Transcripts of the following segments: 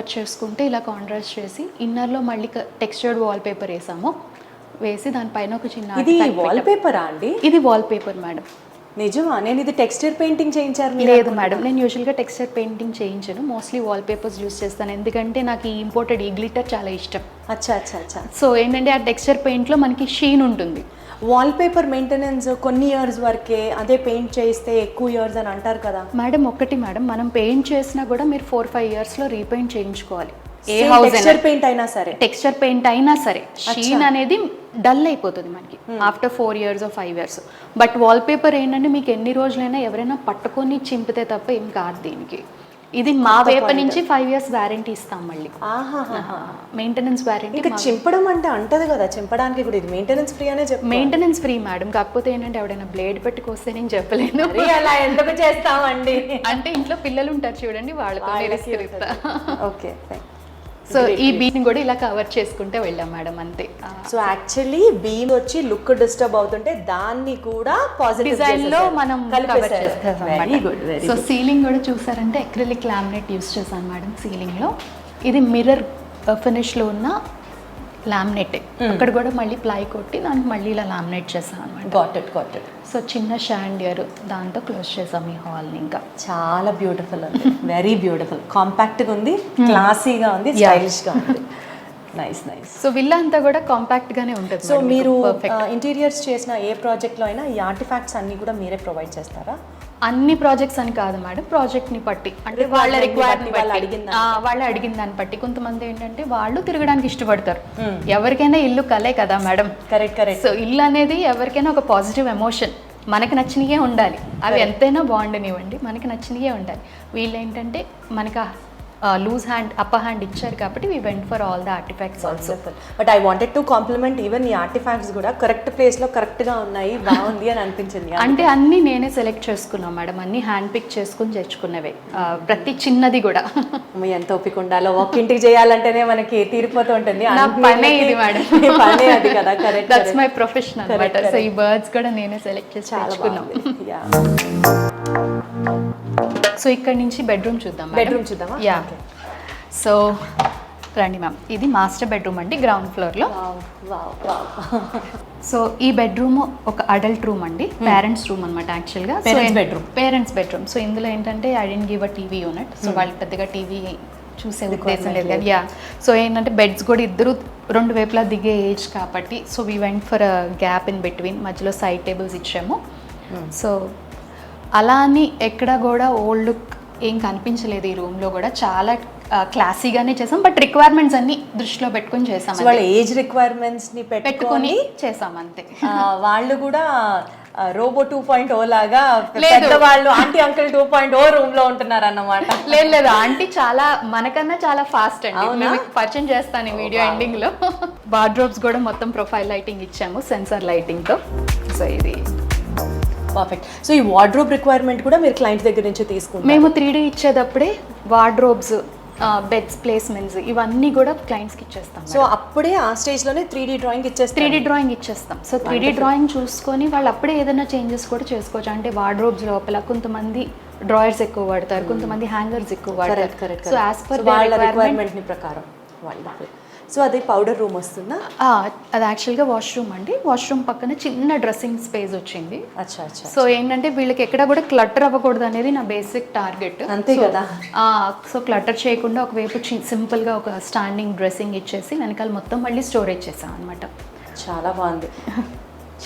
Work చేసుకుంటే ఇలా contrast చేసి ఇన్నర్లో మళ్ళీ టెక్స్చర్డ్ వాల్ పేపర్ వేసాము. వేసి దానిపైన ఒక చిన్న ఇది వాల్ పేపరా అండి? ఇది వాల్ పేపర్ మేడం. నిజమా? నేను ఇది టెక్స్చర్ పెయింటింగ్ చేయించారు. లేదు మేడం, నేను యూజువల్గా టెక్స్చర్ పెయింటింగ్ చేయించను, మోస్ట్లీ వాల్ పేపర్స్ యూస్ చేస్తాను. ఎందుకంటే నాకు ఈ ఇంపోర్టెడ్ ఈ గ్లిటర్ చాలా ఇష్టం. అచ్చా అచ్చా అచ్చా. సో ఏంటంటే ఆ టెక్స్చర్ పెయింట్లో మనకి షీన్ ఉంటుంది. వాల్ పేపర్ మెయింటెనెన్స్ కొన్ని ఇయర్స్ వరకే, అదే పెయింట్ చేస్తే ఎక్కువ ఇయర్స్ అని అంటారు కదా మేడం. ఒకటి మేడం, మనం పెయింట్ చేసినా కూడా మీరు 4-5 ఇయర్స్లో రీపెయింట్ చేయించుకోవాలి. ఏ హౌస్ టెక్స్చర్ పెయింట్ అయినా సరే, టెక్స్చర్ పెయింట్ అయినా సరే షీన్ అనేది డల్ అయిపోతుంది మనకి after 4 years or 5 years. But wall paper ఏంటంటే మీకు ఎన్ని రోజులైనా ఎవరైనా పట్టుకొని చింపితే తప్ప ఏం కాదు దీనికి. ఇది మా వైపు నుంచి 5 years వారంటీ ఇస్తాం. మళ్ళీ మెయింటెనెన్స్ వారంటీ. చింపడం అంటే అంటది కదా, చింపడానికి కూడా ఇది మెయింటెనెన్స్ ఫ్రీ అనే చెప్పి. మెయింటెనెన్స్ ఫ్రీ మేడం, కాకపోతే ఏంటంటే ఎవడైనా బ్లేడ్ పెట్టుకొస్తే నేను చెప్పలేను. అలా ఎందుకు చేస్తామండి అంటే ఇంట్లో పిల్లలు ఉంటారు చూడండి, వాళ్ళతో ఓకే. సో ఈ బీని కూడా ఇలా కవర్ చేసుకుంటే వెళ్ళాం మేడం, అంతే. సో యాక్చువల్లీ బీమ్ వచ్చి లుక్ డిస్టర్బ్ అవుతుంటే దాన్ని కూడా పాజిటివ్ డిజైన్ లో మనం కవర్ చేస్తాం. సో సీలింగ్ కూడా చూసారంటే అక్రిలిక్ లామినేట్ యూస్ చేశాను మేడం సీలింగ్ లో. ఇది మిర్రర్ ఫినిష్ లో ఉన్న లామినేట్. అక్కడ కూడా మళ్ళీ ప్లై కొట్టి దానికి మళ్ళీ ఇలా లామినేట్ చేసాం అనమాట. Got it. సో చిన్న షాండియర్ దాంతో క్లోజ్ చేసాం ఈ హాల్ని. ఇంకా చాలా బ్యూటిఫుల్ అండి, వెరీ బ్యూటిఫుల్. కాంపాక్ట్గా ఉంది, క్లాసీగా ఉంది, స్టైలిష్గా ఉంది. నైస్. సో విల్లా అంతా కూడా కాంపాక్ట్ గానే ఉంటుంది. సో మీరు ఇంటీరియర్స్ చేసిన ఏ ప్రాజెక్ట్లో అయినా ఈ ఆర్టిఫాక్ట్స్ అన్ని కూడా మీరే ప్రొవైడ్ చేస్తారా? అన్ని ప్రాజెక్ట్స్ అని కాదు మేడం, ప్రాజెక్ట్ని బట్టి, అంటే వాళ్ళ రిక్వైర్మెంట్ వాళ్ళు అడిగిన దాన్ని బట్టి. కొంతమంది ఏంటంటే వాళ్ళు తిరగడానికి ఇష్టపడతారు. ఎవరికైనా ఇల్లు కలే కదా మేడం. కరెక్ట్. సో ఇల్లు అనేది ఎవరికైనా ఒక పాజిటివ్ ఎమోషన్. మనకి నచ్చినయే ఉండాలి, అవి ఎంతైనా బాగుండనివ్వండి, మనకి నచ్చినయే ఉండాలి. వీళ్ళు ఏంటంటే మనకి లూజ్ హ్యాండ్ అప్పర్ హ్యాండ్ ఇచ్చారు కాబట్టి we went for all the artefacts also. But I wanted to compliment even ఈ ఆర్టిఫాక్ట్స్ కూడా కరెక్ట్ ప్లేస్ లో కరెక్ట్ గా ఉన్నాయి, బాగుంది అని అనిపించింది. అంటే అన్ని నేనే సెలెక్ట్ చేసుకున్నాం మేడం, అన్ని హ్యాండ్ పిక్ చేసుకుని తెచ్చుకున్నవే, ప్రతి చిన్నది కూడా. ఎంత ఓపిక ఉండాలో, ఒక ఇంటికి చేయాలంటేనే మనకి తీరిపోతూ ఉంటుంది. పనే ఇది మేడం, పనే అది కదా. కరెక్ట్, దట్స్ మై ప్రొఫెషన్ అన్నమాట. సో ఈ బర్డ్స్ కూడా నేనే సెలెక్ట్ చేసి తెచ్చుకున్నాం. సో ఇక్కడ నుంచి బెడ్రూమ్ చూద్దామా? యా. సో రండి మ్యామ్, ఇది మాస్టర్ బెడ్రూమ్ అండి, గ్రౌండ్ ఫ్లోర్లో. సో ఈ బెడ్రూమ్ ఒక అడల్ట్ రూమ్ అండి, పేరెంట్స్ రూమ్ అనమాట యాక్చువల్గా. Parents bedroom. సో ఇందులో ఏంటంటే I didn't give a TV unit. So వాళ్ళు పెద్దగా టీవీ చూసే ఉద్దేశం లేదు కదా. యా. సో ఏంటంటే బెడ్స్ కూడా ఇద్దరు 2 వైపులా దిగే ఏజ్ కాబట్టి, so we went for a gap in between, మధ్యలో సైడ్ టేబుల్స్ ఇచ్చాము. సో అలా అని ఎక్కడ కూడా ఓల్డ్ లుక్ ఏం కనిపించలేదు ఈ రూమ్లో కూడా. చాలా క్లాసీగానే చేసాం, బట్ రిక్వైర్మెంట్స్ అన్ని దృష్టిలో పెట్టుకుని చేసాం. వాళ్ళ ఏజ్ రిక్వైర్మెంట్స్ ని పెట్టుకొని చేసాం అంతే. వాళ్ళు కూడా రోబో 2.0 లాగా వాళ్ళు ఆంటీ అంకుల్ 2.0 రూమ్ లో ఉంటున్నారు అన్నమాట. లేదు, ఆంటీ చాలా మనకన్నా చాలా ఫాస్ట్ అండి. మేము పరిచయం చేస్తాను ఈ వీడియో ఎండింగ్ లో. వార్డ్రోబ్స్ కూడా మొత్తం ప్రొఫైల్ లైటింగ్ ఇచ్చాము, సెన్సార్ లైటింగ్ తో. సో ఇది పర్ఫెక్ట్. సో ఈ వార్డ్రోబ్ రిక్వైర్మెంట్ కూడా మీరు క్లయింట్ దగ్గర నుంచి తీసుకుంటారు? మేము 3D ఇచ్చేటప్పుడే వార్డ్రోబ్స్, బెడ్స్ ప్లేస్మెంట్స్ ఇవన్నీ కూడా క్లయింట్స్కి ఇచ్చేస్తాం. సో అప్పుడే ఆ స్టేజ్లోనే 3D డ్రాయింగ్ ఇచ్చేస్తాం. సో 3D డ్రాయింగ్ చూసుకొని వాళ్ళు అప్పుడే ఏదైనా చేంజెస్ కూడా చేసుకోవచ్చు. అంటే వార్డ్రోబ్స్ లోపల కొంతమంది డ్రాయర్స్ ఎక్కువ వాడతారు, కొంతమంది హ్యాంగర్స్ ఎక్కువ వాడతారు. సో యాజ్ పర్ వాళ్ళ రిక్వైర్మెంట్ ప్రకారం వాళ్ళు. సో అది పౌడర్ రూమ్ వస్తుందా? అది యాక్చువల్గా వాష్రూమ్ అండి. వాష్రూమ్ పక్కన చిన్న డ్రెస్సింగ్ స్పేస్ వచ్చింది. సో ఏంటంటే వీళ్ళకి ఎక్కడ కూడా క్లటర్ అవ్వకూడదు అనేది నా బేసిక్ టార్గెట్. అంతే కదా. సో క్లటర్ చేయకుండా ఒకవైపు సింపుల్గా ఒక స్టాండింగ్ డ్రెస్సింగ్ ఇచ్చేసి వెనకాల మొత్తం మళ్ళీ స్టోరేజ్ చేసాం అనమాట. చాలా బాగుంది,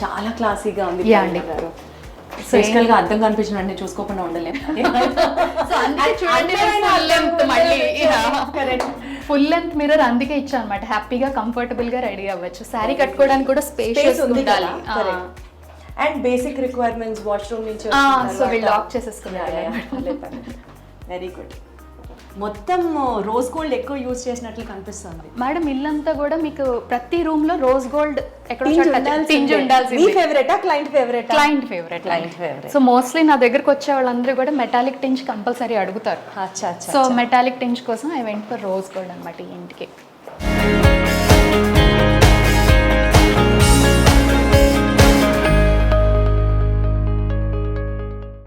చాలా క్లాసీగా ఉంది. యా అండి. బేసికల్గా అర్థం కనిపించినట్టు చూసుకోకుండా ఉండలేము. ఫుల్ లెంత్ మిర్రర్ అందుకే ఇచ్చా అనమాట, హ్యాపీగా కంఫర్టబుల్ గా రెడీ అవ్వచ్చు. శారీ కట్టుకోవడానికి కూడా స్పేస్ ఉండాలి. అండ్ బేసిక్ రిక్వైర్మెంట్స్ వాష్రూమ్ నుంచి సో వీళ్ళు లాక్ చేసేసుకున్నారు. Very good. మొత్తం రోజ్ గోల్డ్ ఎక్కువ యూజ్ చేసినట్లు కనిపిస్తుంది మేడం. ఇల్లంతా కూడా మీకు ప్రతి రూమ్ లో rose gold client favourite. So mostly నా దగ్గరకు వచ్చే వాళ్ళందరూ కూడా మెటాలిక్ టింజ్ కంపల్సరీ అడుగుతారు. సో మెటాలిక్ టింజ్ కోసం I went for rose gold అనమాట ఈ ఇంటికి.